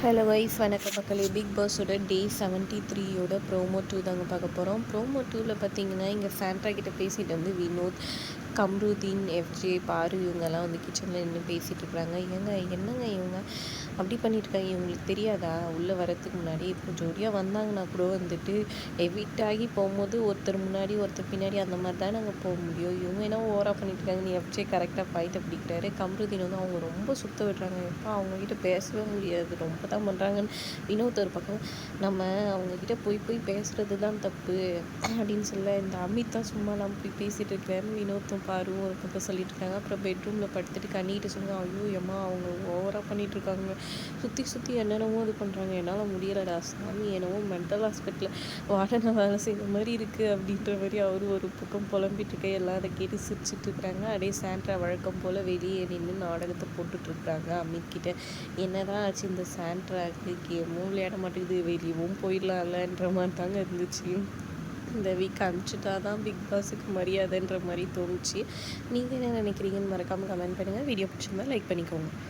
Hello wise வணக்கம் மக்களே. Big பாஸோட டே 73யோட promo 2 தாங்க பார்க்க போகிறோம். ப்ரோமோ 2வில் பார்த்தீங்கன்னா இங்கே சாண்ட்ரா கிட்ட பேசிட்டு வந்து வினோத், கம்ருதீன், எஃப்ஜே, பாரு இவங்கெல்லாம் வந்து கிச்சனில் நின்று பேசிகிட்டு இருக்கிறாங்க. என்னங்க இவங்க அப்படி பண்ணிட்டுருக்காங்க, இவங்களுக்கு தெரியாதா உள்ளே வரத்துக்கு முன்னாடி இப்போ ஜோடியாக வந்தாங்கன்னா கூட வந்துட்டு எவிட் ஆகி போகும்போது ஒருத்தர் முன்னாடி ஒருத்தர் பின்னாடி அந்த மாதிரி தான் நாங்கள் போக முடியும். இவங்க என்ன ஓவராக பண்ணிட்டுருக்காங்க. நீ எஃப்ஜே கரெக்டாக பாயிண்ட்டை பிடிக்கிறாரு. கம்ருதீன் வந்து அவங்க ரொம்ப சுத்த விடுறாங்க. எப்போ அவங்ககிட்ட பேசவே முடியாது, ரொம்ப தான் பண்ணுறாங்கன்னு வினோத் ஒரு பக்கம் நம்ம அவங்கக்கிட்ட போய் பேசுகிறது தான் தப்பு அப்படின்னு சொல்ல, இந்த அமித் தான் சும்மா நம்ம போய் பேசிகிட்டு இருக்கிறேன்னு வினோத்தும் பாருவும் ஒரு பக்கம் சொல்லிட்டு இருக்காங்க. அப்புறம் பெட்ரூமில் படுத்துட்டு கண்ணிட்டு சொல்லுங்க, ஐயோ அம்மா அவங்க ஓவராக பண்ணிகிட்ருக்காங்க, சுற்றி என்னென்னமோ இது பண்ணுறாங்க, என்னால் முடியலடா சாமி, என்னவோ மென்டல் ஹாஸ்பிட்டலில் வாடனை வேலை செய்கிற மாதிரி இருக்குது அப்படின்ற மாதிரி அவரும் ஒரு பக்கம் புலம்பிட்டு இருக்க, எல்லாம் அதை கேட்டு சிரிச்சிட்டு இருக்கிறாங்க. அப்படியே சாண்ட்ரா வழக்கம் போல் வெளியே நின்று நாடகத்தை போட்டுட்ருக்குறாங்க அமித் கிட்ட. என்னதான் ஆச்சு இந்த சாண்ட்ராக்கு, கேமும் விளையாட மாட்டேங்குது, வெளியவும் போயிடலாம்லன்ற மாதிரி தாங்க இருந்துச்சு. இந்த வீக் அனுப்பிச்சிட்டா தான் பிக் பாஸுக்கு மரியாதைன்ற மாதிரி தோணுச்சு. நீங்கள் என்ன நினைக்கிறீங்கன்னு மறக்காமல் கமெண்ட் பண்ணுங்கள். வீடியோ பிடிச்சிருந்தா லைக் பண்ணிக்கோங்க.